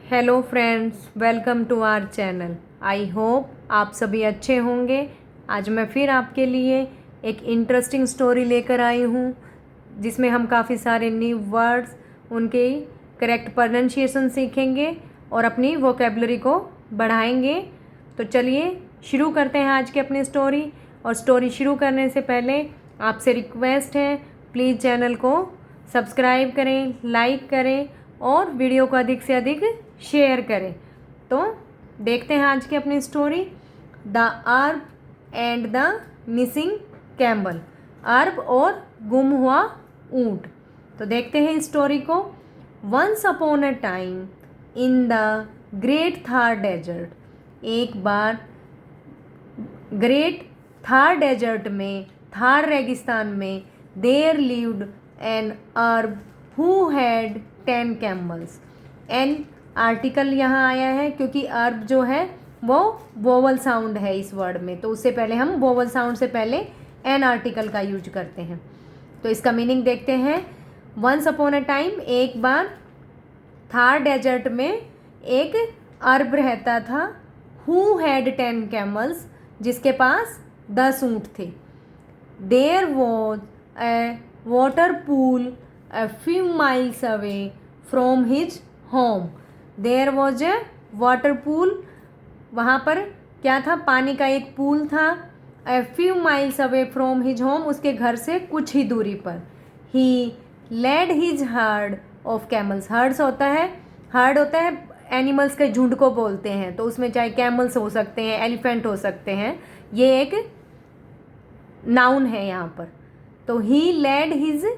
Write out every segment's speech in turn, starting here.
Hello friends, welcome to our channel. I hope आप सभी अच्छे होंगे। आज मैं फिर आपके लिए एक इंटरेस्टिंग स्टोरी लेकर आई हूँ जिसमें हम काफ़ी सारे न्यू वर्ड्स, उनके करेक्ट प्रोनाउंसिएशन सीखेंगे और अपनी वोकेबलरी को बढ़ाएंगे। तो चलिए शुरू करते हैं आज की अपनी स्टोरी। और स्टोरी शुरू करने से पहले आपसे रिक्वेस्ट है, प्लीज़ चैनल को सब्सक्राइब करें, लाइक करें और वीडियो को अधिक से अधिक शेयर करें। तो देखते हैं आज की अपनी स्टोरी, द अर्ब एंड द मिसिंग कैमल। अर्ब और गुम हुआ ऊंट। तो देखते हैं इस स्टोरी को। Once upon a time in the great Thar desert, एक बार ग्रेट थार डेजर्ट में, थार रेगिस्तान में, there lived an Arab who had 10 camels. An article यहाँ आया है क्योंकि अर्ब जो है वो वोवल साउंड है इस वर्ड में, तो उससे पहले हम वोवल साउंड से पहले एन आर्टिकल का यूज करते हैं। तो इसका मीनिंग देखते हैं। वंस अपॉन अ टाइम, एक बार थार डेजर्ट में एक अर्ब रहता था। हु हैड 10 कैमल्स, जिसके पास 10 ऊँट थे। There was a water pool a few miles away from his home. There was a water pool. वहाँ पर क्या था? पानी का एक पूल था। A few miles away from his home, उसके घर से कुछ ही दूरी पर। He led his herd of camels. Herds होता है, herd होता है एनिमल्स के झुंड को बोलते हैं। तो उसमें चाहे कैमल्स हो सकते हैं, एलिफेंट हो सकते हैं, ये एक नाउन है यहाँ पर। तो he led his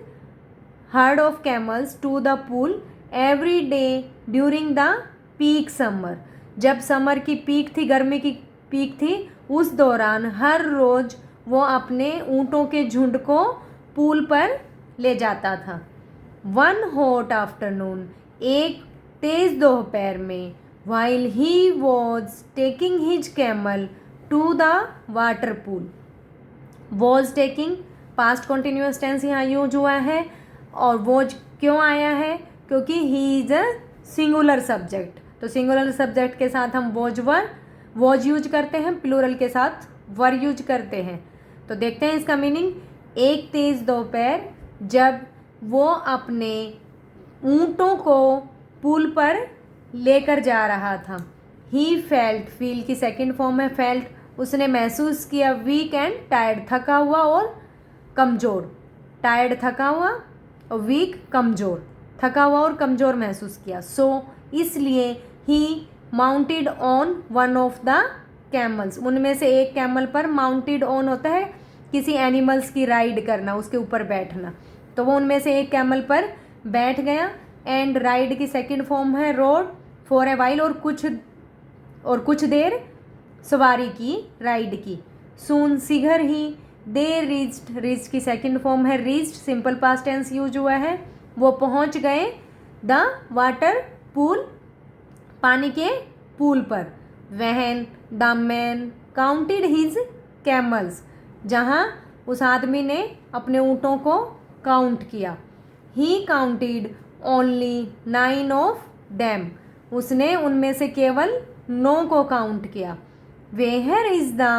herd of camels to the pool every day during the peak summer. जब समर की पीक थी, गर्मी की पीक थी, उस दौरान हर रोज़ वो अपने ऊँटों के झुंड को पूल पर ले जाता था। वन हॉट आफ्टरनून, एक तेज़ दोपहर में, while he was taking his camel to the water pool. was taking past continuous tense यहाँ यूज हुआ है। और वॉज क्यों आया है? क्योंकि he is a singular subject. तो सिंगुलर सब्जेक्ट के साथ हम वॉज यूज करते हैं, प्लूरल के साथ वर यूज करते हैं। तो देखते हैं इसका मीनिंग। एक तेज़ दोपहर जब वो अपने ऊँटों को पुल पर लेकर जा रहा था। ही फेल्ट, फील की सेकेंड फॉर्म है फेल्ट। उसने महसूस किया वीक एंड टायर्ड, थका हुआ और कमज़ोर। टायर्ड थका हुआ और वीक कमज़ोर, थका हुआ और कमज़ोर महसूस किया। सो इसलिए ही mounted on one of the camels, उनमें से एक कैमल पर। माउंटेड ऑन होता है किसी एनिमल्स की राइड करना, उसके ऊपर बैठना। तो वो उनमें से एक कैमल पर बैठ गया। एंड राइड की सेकंड फॉर्म है रोड। फॉर ए वाइल, और कुछ देर सवारी की, राइड की। सून, शीघ्र ही। दे रीच्ड, रीच की सेकंड फॉर्म है reached, simple past tense use हुआ है। वो पहुंच गए द वाटर पूल, पानी के पूल पर। When the man counted his camels, जहां उस आदमी ने अपने ऊँटों को काउंट किया। He counted only 9 of them, उसने उनमें से केवल 9 को काउंट किया। Where is the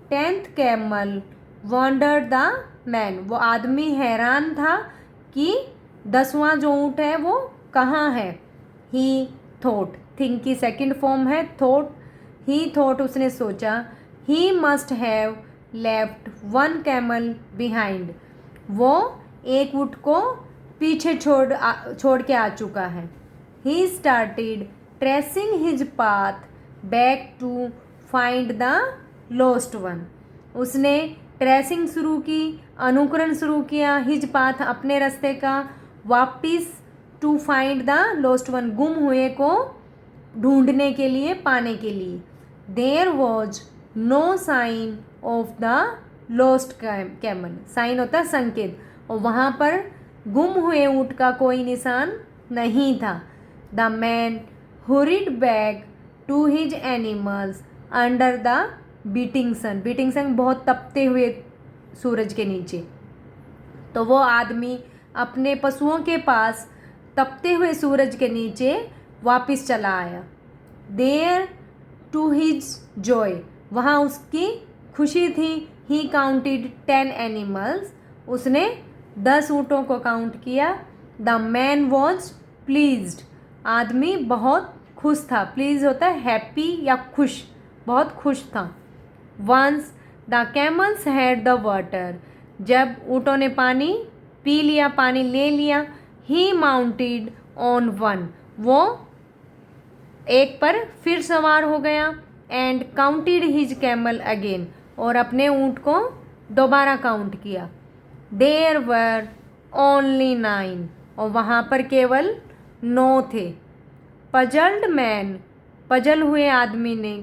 10th camel wondered the man, वो आदमी हैरान था कि 10वां जो ऊँट है वो कहाँ है। ही थॉट, थिंक की सेकंड फॉर्म है थॉट। ही थॉट, उसने सोचा। He must have left 1 camel behind, वो एक ऊँट को पीछे छोड़ के आ चुका है। He started tracing his path back to find the lost one, उसने ट्रेसिंग शुरू की, अनुकरण शुरू किया। हिज पाथ, अपने रास्ते का, वापिस to find the lost one, गुम हुए को ढूंढने के लिए, पाने के लिए। There was no sign of the lost camel, sign होता है संकेत, और वहाँ पर गुम हुए ऊँट का कोई निशान नहीं था। The man hurried back to his animals under the beating sun, beating sun बहुत तपते हुए सूरज के नीचे। तो वो आदमी अपने पशुओं के पास तपते हुए सूरज के नीचे वापस चला आया। देयर टू हिज जॉय, वहाँ उसकी खुशी थी। ही काउंटेड 10 एनिमल्स, उसने 10 ऊँटों को काउंट किया। द मैन वॉज प्लीज्ड, आदमी बहुत खुश था। प्लीज होता है हैप्पी या खुश, बहुत खुश था। Once the camels had the water, जब ऊँटों ने पानी पी लिया, पानी ले लिया। ही माउंटेड ऑन वन, वो एक पर फिर सवार हो गया। And counted his camel again, और अपने ऊँट को दोबारा काउंट किया। देयर वर ओनली 9, और वहाँ पर केवल 9 थे। पजल्ड मैन, पजल हुए आदमी ने,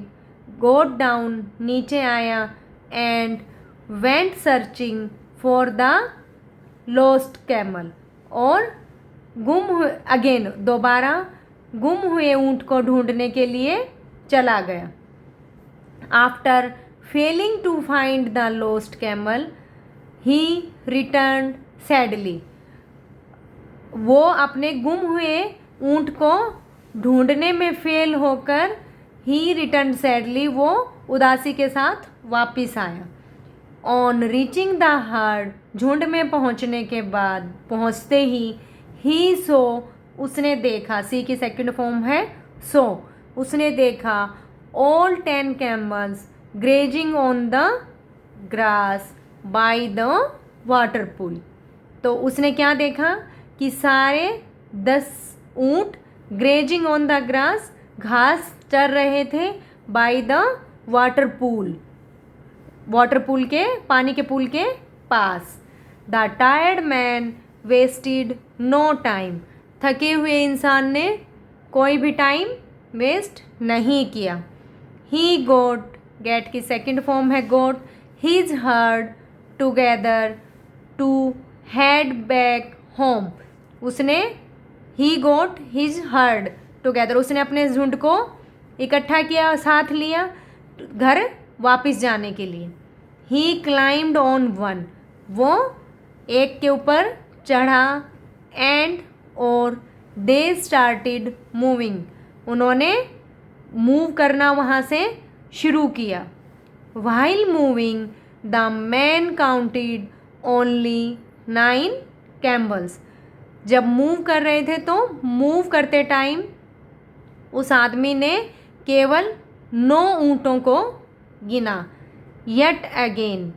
गोट डाउन, नीचे आया। And went searching for the lost camel, और गुम हुए अगेन, दोबारा गुम हुए ऊँट को ढूंढने के लिए चला गया। After failing to find the lost camel he return sadly, वो अपने गुम हुए ऊँट को ढूंढने में फेल होकर ही रिटर्न सैडली, वो उदासी के साथ वापस आया। ऑन रीचिंग द हर्ड, झुंड में पहुंचने के बाद, पहुंचते ही सो, उसने देखा। सी की सेकंड फॉर्म है सो, उसने देखा। All 10 camels grazing on the grass by the water pool, तो उसने क्या देखा कि सारे 10 ऊँट ग्रेजिंग ऑन द ग्रास, घास चर रहे थे। By the water pool, water pool के, पानी के पूल के पास। The tired man wasted no time, थके हुए इंसान ने कोई भी टाइम वेस्ट नहीं किया। ही गोट, गेट की सेकंड फॉर्म है got, his herd together to head back home, उसने he got his herd together, उसने अपने झुंड को इकट्ठा किया, साथ लिया घर वापस जाने के लिए। ही क्लाइम्ड ऑन वन, वो एक के ऊपर चढ़ा। एंड और दे स्टार्टेड मूविंग, उन्होंने मूव करना वहाँ से शुरू किया। While moving the man counted only 9 camels, जब मूव कर रहे थे तो मूव करते टाइम उस आदमी ने केवल 9 ऊँटों को गिना। Yet again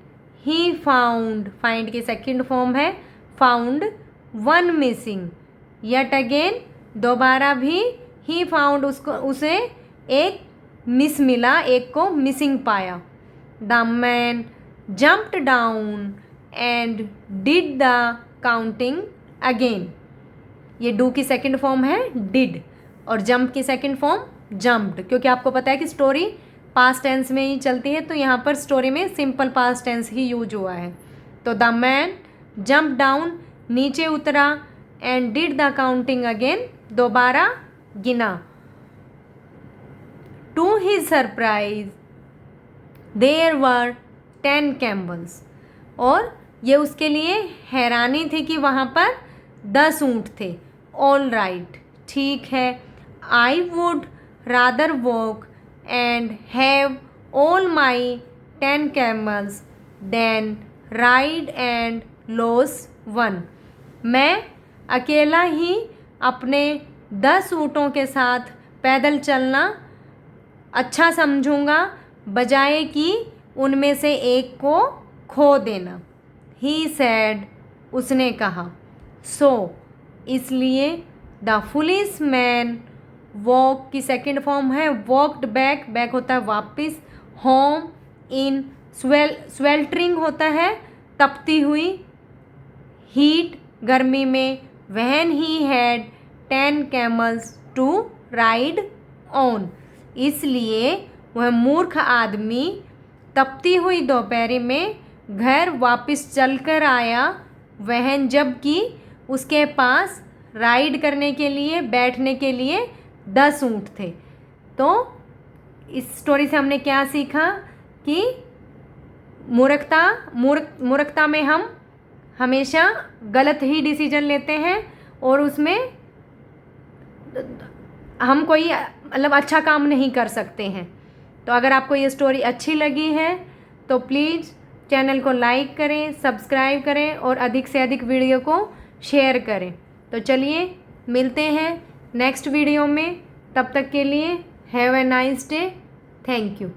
he found, find की सेकंड फॉर्म है फाउंड, 1 मिसिंग। येट अगेन, दोबारा भी ही फाउंड, उसको, उसे एक मिस मिला, एक को मिसिंग पाया। The man jumped down and did the counting again, ये डू की सेकंड फॉर्म है डिड, और जंप की सेकंड फॉर्म जंप्ड, क्योंकि आपको पता है कि स्टोरी पास्ट टेंस में ही चलती है, तो यहाँ पर स्टोरी में सिंपल पास्ट टेंस ही यूज हुआ है। तो द मैन जंप डाउन, नीचे उतरा। And did the counting again, दोबारा गिना। To his surprise there were 10 camels, और ये उसके लिए हैरानी थी कि वहाँ पर 10 ऊँट थे। ऑल राइट, ठीक है। I would rather walk and have all my 10 camels then ride and loss 1, मैं अकेला ही अपने 10 ऊँटों के साथ पैदल चलना अच्छा समझूंगा, बजाय कि उनमें से एक को खो देना। ही सैड, उसने कहा। सो, इसलिए। द फुलिश मैन वॉक की सेकंड फॉर्म है वॉकड बैक, बैक होता है वापस। होम इन स्वेल्टरिंग होता है तपती हुई, हीट गर्मी में। When he had 10 camels to ride on, इसलिए वह मूर्ख आदमी तपती हुई दोपहर में घर वापस चलकर आया। वहन, जबकि उसके पास राइड करने के लिए, बैठने के लिए 10 ऊँट थे। तो इस स्टोरी से हमने क्या सीखा कि मूर्खता में हम हमेशा गलत ही डिसीजन लेते हैं और उसमें हम कोई मतलब अच्छा काम नहीं कर सकते हैं। तो अगर आपको ये स्टोरी अच्छी लगी है तो प्लीज़ चैनल को लाइक करें, सब्सक्राइब करें और अधिक से अधिक वीडियो को शेयर करें। तो चलिए मिलते हैं नेक्स्ट वीडियो में, तब तक के लिए have a nice day. Thank you.